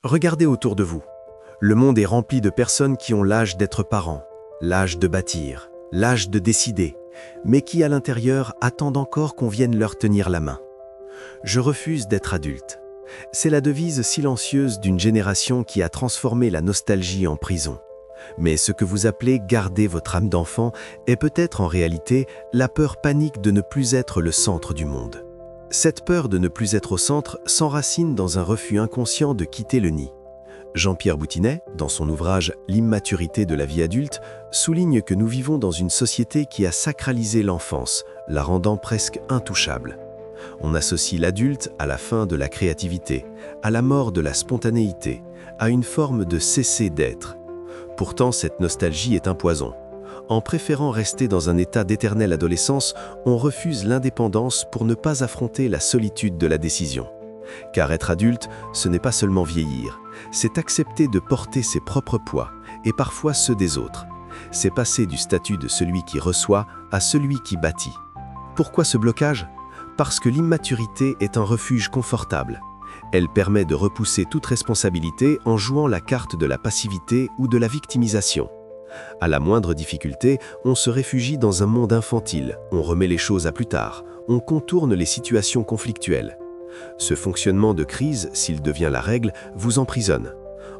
Regardez autour de vous. Le monde est rempli de personnes qui ont l'âge d'être parents, l'âge de bâtir, l'âge de décider, mais qui à l'intérieur attendent encore qu'on vienne leur tenir la main. Je refuse d'être adulte. C'est la devise silencieuse d'une génération qui a transformé la nostalgie en prison. Mais ce que vous appelez garder votre âme d'enfant est peut-être en réalité la peur panique de ne plus être le centre du monde. Cette peur de ne plus être au centre s'enracine dans un refus inconscient de quitter le nid. Jean-Pierre Boutinet, dans son ouvrage « L'immaturité de la vie adulte », souligne que nous vivons dans une société qui a sacralisé l'enfance, la rendant presque intouchable. On associe l'adulte à la fin de la créativité, à la mort de la spontanéité, à une forme de cesser d'être. Pourtant, cette nostalgie est un poison. En préférant rester dans un état d'éternelle adolescence, on refuse l'indépendance pour ne pas affronter la solitude de la décision. Car être adulte, ce n'est pas seulement vieillir, c'est accepter de porter ses propres poids, et parfois ceux des autres. C'est passer du statut de celui qui reçoit à celui qui bâtit. Pourquoi ce blocage ? Parce que l'immaturité est un refuge confortable. Elle permet de repousser toute responsabilité en jouant la carte de la passivité ou de la victimisation. À la moindre difficulté, on se réfugie dans un monde infantile, on remet les choses à plus tard, on contourne les situations conflictuelles. Ce fonctionnement de crise, s'il devient la règle, vous emprisonne.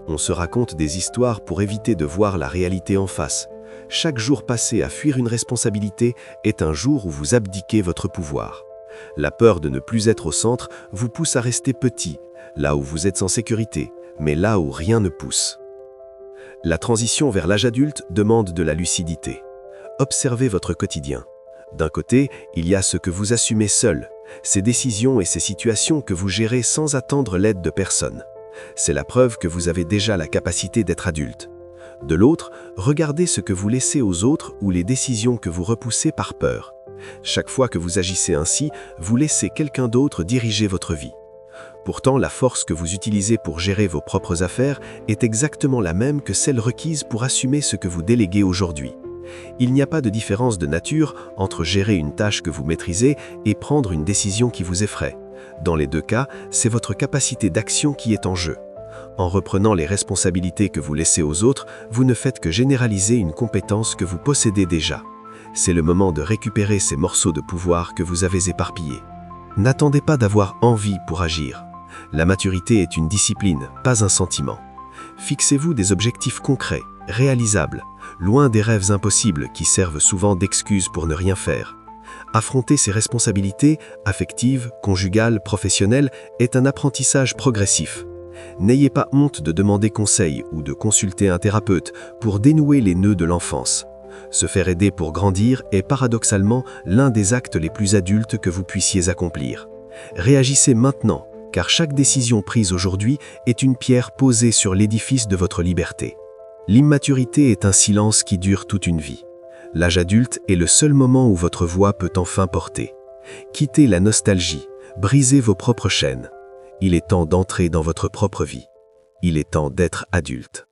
On se raconte des histoires pour éviter de voir la réalité en face. Chaque jour passé à fuir une responsabilité est un jour où vous abdiquez votre pouvoir. La peur de ne plus être au centre vous pousse à rester petit, là où vous êtes en sécurité, mais là où rien ne pousse. La transition vers l'âge adulte demande de la lucidité. Observez votre quotidien. D'un côté, il y a ce que vous assumez seul, ces décisions et ces situations que vous gérez sans attendre l'aide de personne. C'est la preuve que vous avez déjà la capacité d'être adulte. De l'autre, regardez ce que vous laissez aux autres ou les décisions que vous repoussez par peur. Chaque fois que vous agissez ainsi, vous laissez quelqu'un d'autre diriger votre vie. Pourtant, la force que vous utilisez pour gérer vos propres affaires est exactement la même que celle requise pour assumer ce que vous déléguez aujourd'hui. Il n'y a pas de différence de nature entre gérer une tâche que vous maîtrisez et prendre une décision qui vous effraie. Dans les deux cas, c'est votre capacité d'action qui est en jeu. En reprenant les responsabilités que vous laissez aux autres, vous ne faites que généraliser une compétence que vous possédez déjà. C'est le moment de récupérer ces morceaux de pouvoir que vous avez éparpillés. N'attendez pas d'avoir envie pour agir. La maturité est une discipline, pas un sentiment. Fixez-vous des objectifs concrets, réalisables, loin des rêves impossibles qui servent souvent d'excuses pour ne rien faire. Affronter ses responsabilités, affectives, conjugales, professionnelles, est un apprentissage progressif. N'ayez pas honte de demander conseil ou de consulter un thérapeute pour dénouer les nœuds de l'enfance. Se faire aider pour grandir est paradoxalement l'un des actes les plus adultes que vous puissiez accomplir. Réagissez maintenant, car chaque décision prise aujourd'hui est une pierre posée sur l'édifice de votre liberté. L'immaturité est un silence qui dure toute une vie. L'âge adulte est le seul moment où votre voix peut enfin porter. Quittez la nostalgie, brisez vos propres chaînes. Il est temps d'entrer dans votre propre vie. Il est temps d'être adulte.